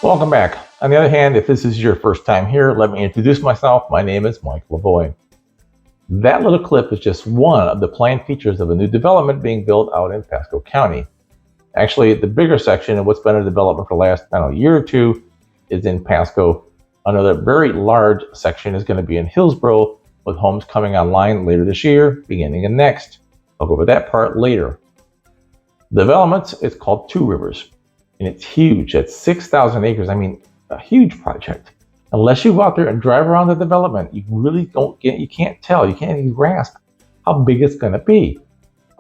Welcome back. On the other hand, if this is your first time here, let me introduce myself. My name is Mike Lavoie. That little clip is just one of the planned features of a new development being built out in PASCO County. Actually, the bigger section of what's been in development for the last year or two is in Pasco. Another very large section is going to be in Hillsborough, with homes coming online later this year, beginning in next. I'll go over that part later. The development is called Two Rivers, and it's huge. It's 6,000 acres. A huge project. Unless you go out there and drive around the development, you really you can't tell, you can't even grasp how big it's going to be.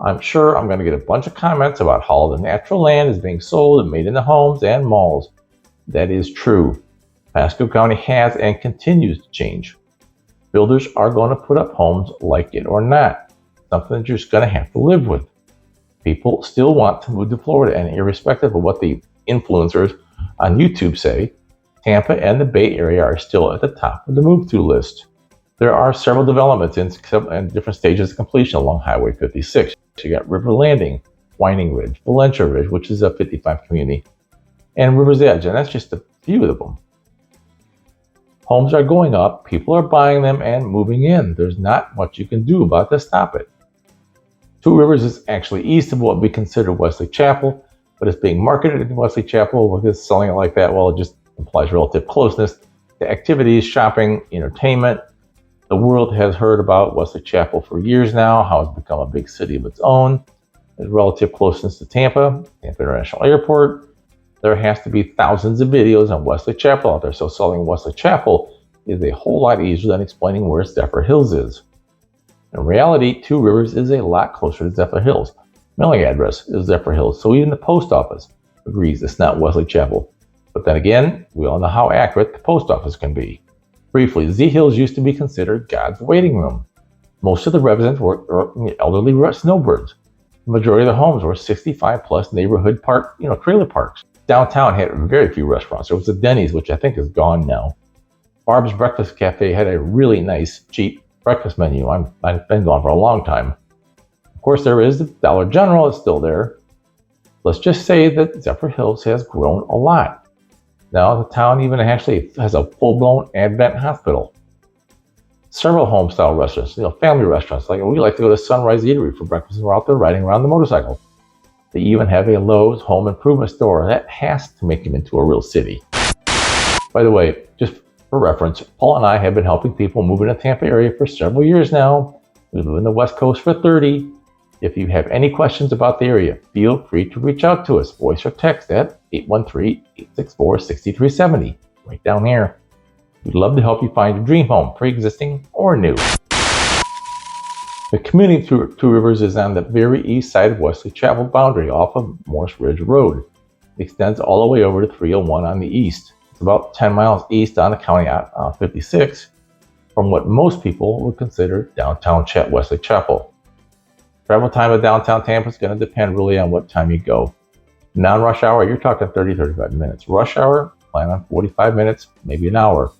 I'm sure I'm going to get a bunch of comments about how the natural land is being sold and made into homes and malls. That is true. Pasco County has and continues to change. Builders are going to put up homes like it or not, something that you're just going to have to live with. People still want to move to Florida, and irrespective of what the influencers on YouTube say, Tampa and the Bay Area are still at the top of the move-to list. There are several developments in different stages of completion along Highway 56. You got River Landing, Whining Ridge, Valencia Ridge, which is a 55 community, and River's Edge, and that's just a few of them. Homes are going up, people are buying them and moving in. There's not much you can do about to stop it. Two Rivers is actually east of what we consider Wesley Chapel, but it's being marketed in Wesley Chapel. With this selling it like that, well, it just implies relative closeness to activities, shopping, entertainment. The world has heard about Wesley Chapel for years now, how it's become a big city of its own. There's relative closeness to Tampa International Airport. There has to be thousands of videos on Wesley Chapel out there, so selling Wesley Chapel is a whole lot easier than explaining where Zephyrhills is. In reality, Two Rivers is a lot closer to Zephyrhills. Mailing address is Zephyrhills, so even the post office agrees it's not Wesley Chapel. But then again, we all know how accurate the post office can be. Briefly, Zephyrhills used to be considered God's waiting room. Most of the residents were elderly snowbirds. The majority of the homes were 65-plus neighborhood trailer parks. Downtown had very few restaurants. There was a Denny's, which I think is gone now. Barb's Breakfast Cafe had a really nice, cheap breakfast menu. I've been gone for a long time. Of course, there is the Dollar General. It's still there. Let's just say that Zephyrhills has grown a lot. Now the town even actually has a full-blown Advent hospital. Several home-style restaurants, family restaurants. Like we like to go to Sunrise Eatery for breakfast, and we're out there riding around the motorcycle. They even have a Lowe's home improvement store. That has to make them into a real city. By the way, just for reference, Paul and I have been helping people move in the Tampa area for several years now. We live in the West Coast for 30. If you have any questions about the area, feel free to reach out to us, voice or text at 813-864-6370, right down here. We'd love to help you find your dream home, pre-existing or new. The community Two Rivers is on the very east side of Wesley Chapel boundary off of Morse Ridge Road. It extends all the way over to 301 on the east. It's about 10 miles east on the County 56 from what most people would consider downtown Wesley Chapel. Travel time of downtown Tampa is going to depend really on what time you go. Non-rush hour, you're talking 30-35 minutes. Rush hour, plan on 45 minutes, maybe an hour.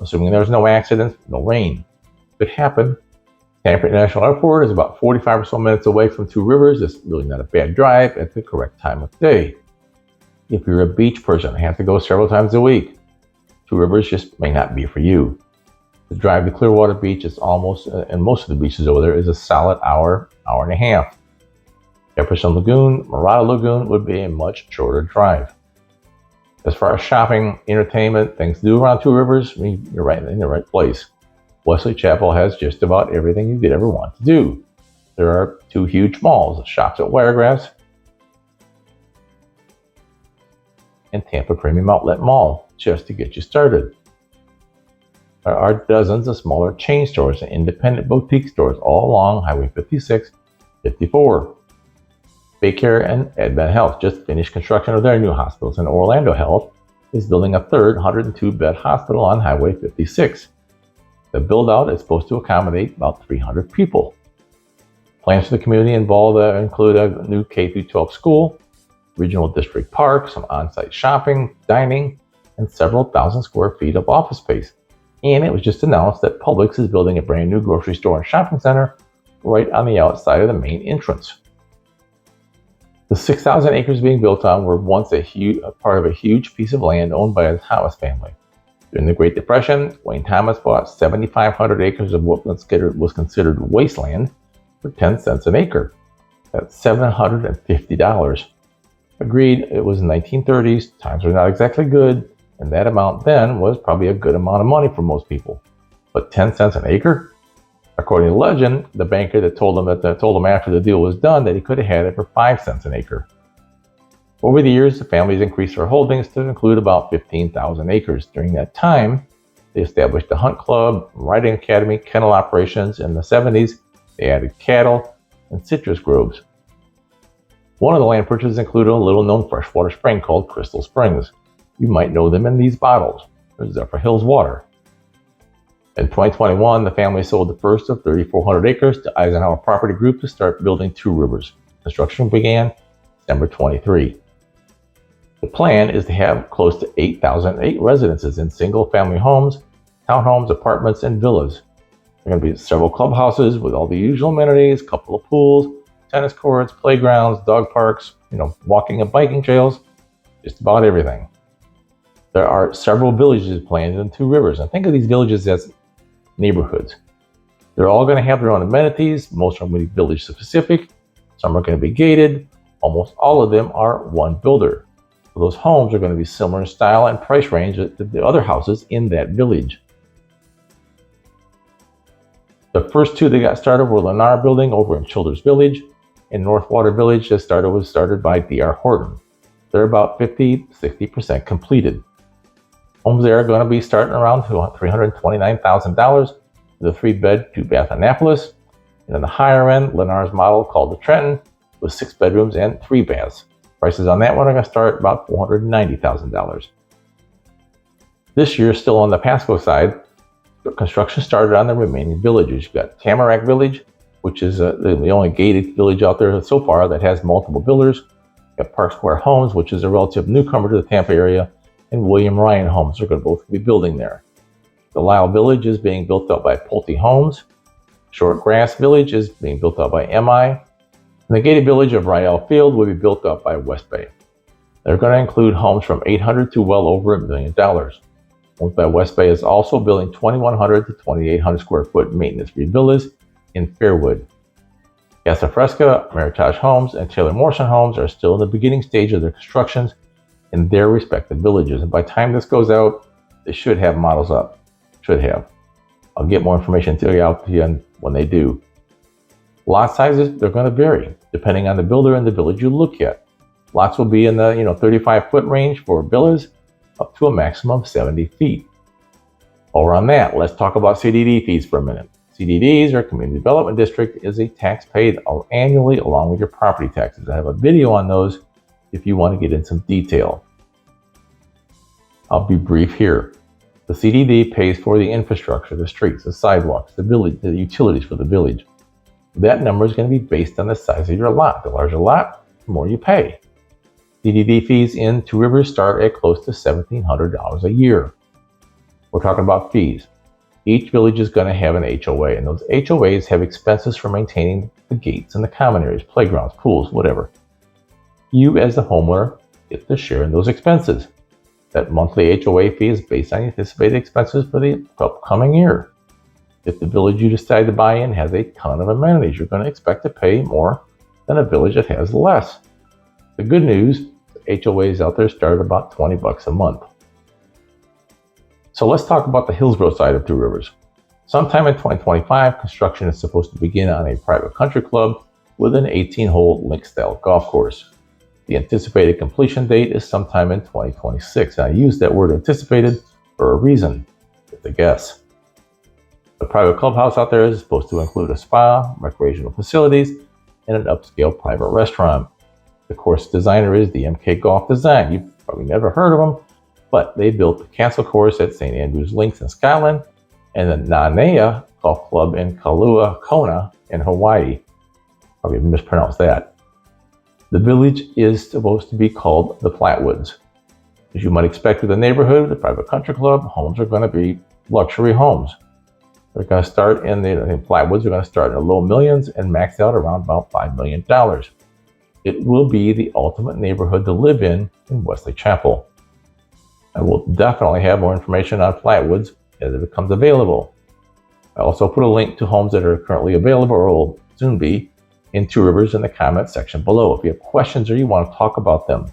Assuming there's no accidents, no rain. Could happen. Tampa International Airport is about 45 or so minutes away from Two Rivers. It's really not a bad drive at the correct time of day. If you're a beach person, have to go several times a week. Two Rivers just may not be for you. The drive to Clearwater Beach is almost, and most of the beaches over there, is a solid hour and a half. Jefferson Lagoon, Murata Lagoon would be a much shorter drive. As far as shopping, entertainment, things to do around Two Rivers, you're right in the right place. Wesley Chapel has just about everything you could ever want to do. There are two huge malls, Shops at Wiregrass and Tampa Premium Outlet Mall, just to get you started. There are dozens of smaller chain stores and independent boutique stores all along Highway 56, 54. Baycare and Advent Health just finished construction of their new hospitals, and Orlando Health is building a third 102-bed hospital on Highway 56. The build-out is supposed to accommodate about 300 people. Plans for the community include a new K-12 school, regional district park, some on-site shopping, dining, and several thousand square feet of office space. And it was just announced that Publix is building a brand new grocery store and shopping center right on the outside of the main entrance. The 6,000 acres being built on were once a part of a huge piece of land owned by the Thomas family. During the Great Depression, Wayne Thomas bought 7,500 acres of what was considered wasteland for 10 cents an acre. That's $750. Agreed, it was the 1930s, times were not exactly good, and that amount then was probably a good amount of money for most people. But 10 cents an acre? According to legend, the banker that told him after the deal was done that he could have had it for 5 cents an acre. Over the years, the families increased their holdings to include about 15,000 acres. During that time, they established a hunt club, riding academy, kennel operations. In the 70s, they added cattle and citrus groves. One of the land purchases included a little-known freshwater spring called Crystal Springs. You might know them in these bottles. There's Zephyrhills water. In 2021, the family sold the first of 3,400 acres to Eisenhower Property Group to start building Two Rivers. Construction began December 23. The plan is to have close to 8,008 residences in single-family homes, townhomes, apartments, and villas. There are going to be several clubhouses with all the usual amenities, a couple of pools, tennis courts, playgrounds, dog parks, walking and biking trails, just about everything. There are several villages planned in Two Rivers, and think of these villages as neighborhoods. They're all going to have their own amenities. Most are going to be village specific. Some are going to be gated. Almost all of them are one builder. So those homes are going to be similar in style and price range to the other houses in that village. The first two that got started were Lennar Building over in Childers Village and Northwater Village was started by D.R. Horton. They're about 50-60% completed. Homes there are going to be starting around $329,000 with a 3-bed, 2-bath Annapolis. And in the higher end, Lennar's model called the Trenton with 6 bedrooms and 3 baths. Prices on that one are going to start about $490,000. This year, still on the PASCO side, construction started on the remaining villages. You've got Tamarack Village, which is the only gated village out there so far that has multiple builders. You've got Park Square Homes, which is a relative newcomer to the Tampa area, and William Ryan Homes are going to both be building there. The Lyle Village is being built out by Pulte Homes. Short Grass Village is being built out by MI. And the gated village of Riel Field will be built up by West Bay. They're going to include homes from $800 to well over $1 million. Homes by West Bay is also building 2,100 to 2,800 square foot maintenance-free villas in Fairwood. Casa Fresca, Meritage Homes, and Taylor Morrison Homes are still in the beginning stage of their constructions in their respective villages. And by the time this goes out, they should have models up. Should have. I'll get more information to you when they do. Lot sizes, they're going to vary depending on the builder and the village you look at. Lots will be in the 35-foot range for villas up to a maximum of 70 feet. Over on that, let's talk about CDD fees for a minute. CDDs, or Community Development District, is a tax paid annually along with your property taxes. I have a video on those if you want to get in some detail. I'll be brief here. The CDD pays for the infrastructure, the streets, the sidewalks, the utilities for the village. That number is going to be based on the size of your lot. The larger lot, the more you pay. CDD fees in Two Rivers start at close to $1,700 a year. We're talking about fees. Each village is going to have an HOA, and those HOAs have expenses for maintaining the gates and the common areas, playgrounds, pools, whatever. You, as the homeowner, get to share in those expenses. That monthly HOA fee is based on anticipated expenses for the upcoming year. If the village you decide to buy in has a ton of amenities, you're going to expect to pay more than a village that has less. The good news, the HOAs out there start at about $20 a month. So let's talk about the Hillsborough side of Two Rivers. Sometime in 2025, construction is supposed to begin on a private country club with an 18-hole link-style golf course. The anticipated completion date is sometime in 2026. And I use that word anticipated for a reason. It's a guess. The private clubhouse out there is supposed to include a spa, recreational facilities, and an upscale private restaurant. The course designer is the MK Golf Design. You've probably never heard of them, but they built the Castle Course at St. Andrews Links in Scotland and the Nanea Golf Club in Kailua Kona in Hawaii. Probably mispronounced that. The village is supposed to be called the Flatwoods. As you might expect with the neighborhood, the private country club, homes are going to be luxury homes. They're going to start in Flatwoods, they're going to start in the low millions and max out around about $5 million. It will be the ultimate neighborhood to live in Wesley Chapel. I will definitely have more information on Flatwoods as it becomes available. I also put a link to homes that are currently available or will soon be in Two Rivers in the comments section below. If you have questions or you want to talk about them,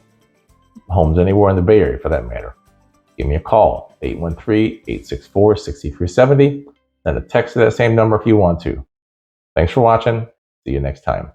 homes anywhere in the Bay Area for that matter, give me a call, 813-864-6370. Send a text to that same number if you want to. Thanks for watching. See you next time.